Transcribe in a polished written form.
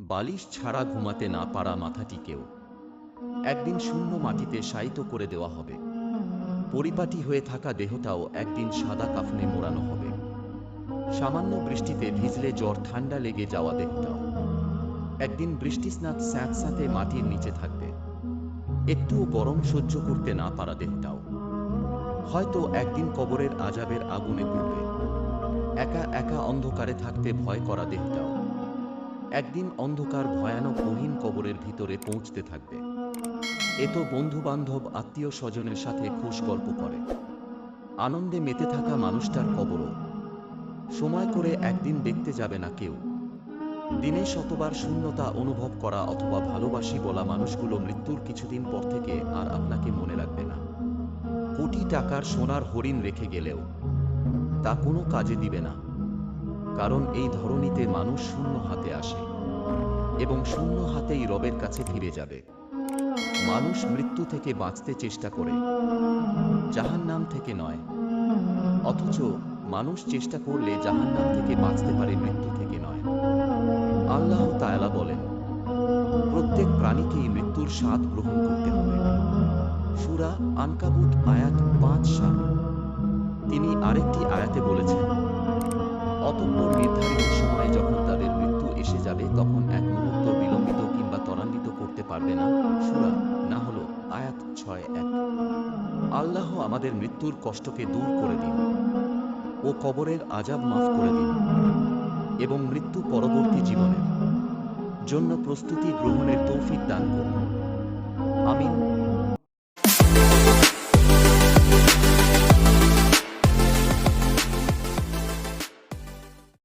বালিশ ছাড়া ঘুমাতে না পারা মাথাটিকেও একদিন শূন্য মাটিতে শায়িত করে দেওয়া হবে। পরিপাটি হয়ে থাকা দেহটাও একদিন সাদা কাফনে মোড়ানো হবে। সামান্য বৃষ্টিতে ভিজলে জ্বর ঠান্ডা লেগে যাওয়া দেহটাও একদিন বৃষ্টিস্নাত স্যাঁতস্যাঁতে মাটির নিচে থাকবে। একটুও গরম সহ্য করতে না পারা দেহটাও হয়তো একদিন কবরের আযাবের আগুনে পুড়বে। একা একা অন্ধকারে থাকতে ভয় করা দেহটাও একদিন অন্ধকার ভয়ানক গহীন কবরের ভিতরে পৌঁছতে থাকবে। এত বন্ধু-বান্ধব আত্মীয় স্বজনের সাথে খুশ গল্প করে আনন্দে মেতে থাকা মানুষটার কবরও সময় করে একদিন দেখতে যাবে না কেউ। দিনে শতবার শূন্যতা অনুভব করা অথবা ভালোবাসি বলা মানুষগুলো মৃত্যুর কিছুদিন পর থেকে আর আপনাকে মনে রাখবে না। কোটি টাকার সোনার হরিণ রেখে গেলেও তা কোনো কাজে দিবে না, কারণ এই ধরনীতে মানুষ শূন্য হাতে আসে এবং শূন্য হাতেই রবের কাছে ফিরে যাবে। মানুষ মৃত্যু থেকে বাঁচতে চেষ্টা করে, জাহান্নাম থেকে নয়। অথচ মানুষ চেষ্টা করলে জাহান্নাম থেকে বাঁচতে পারে, মৃত্যু থেকে নয়। আল্লাহ তাআলা বলেন, প্রত্যেক প্রাণীকেই মৃত্যুর স্বাদ গ্রহণ করতে হবে। সূরা আনকাবুত আয়াত ৫-৭। তিনি আরেকটি আয়াতে বলেছেন, অতঃপর নির্ধারিত সময়ে যখন তাদের মৃত্যু এসে যাবে তখন এক মুহূর্ত বিলম্বিত কিংবা ত্বরান্বিত করতে পারবে না। সূরা নাহল আয়াত ৬-১। আল্লাহ আমাদের মৃত্যুর কষ্টকে দূর করে দিন ও কবরের আযাব মাফ করে দিন এবং মৃত্যু পরবর্তী জীবনের জন্য প্রস্তুতি গ্রহণের তৌফিক দান করুন। আমিন।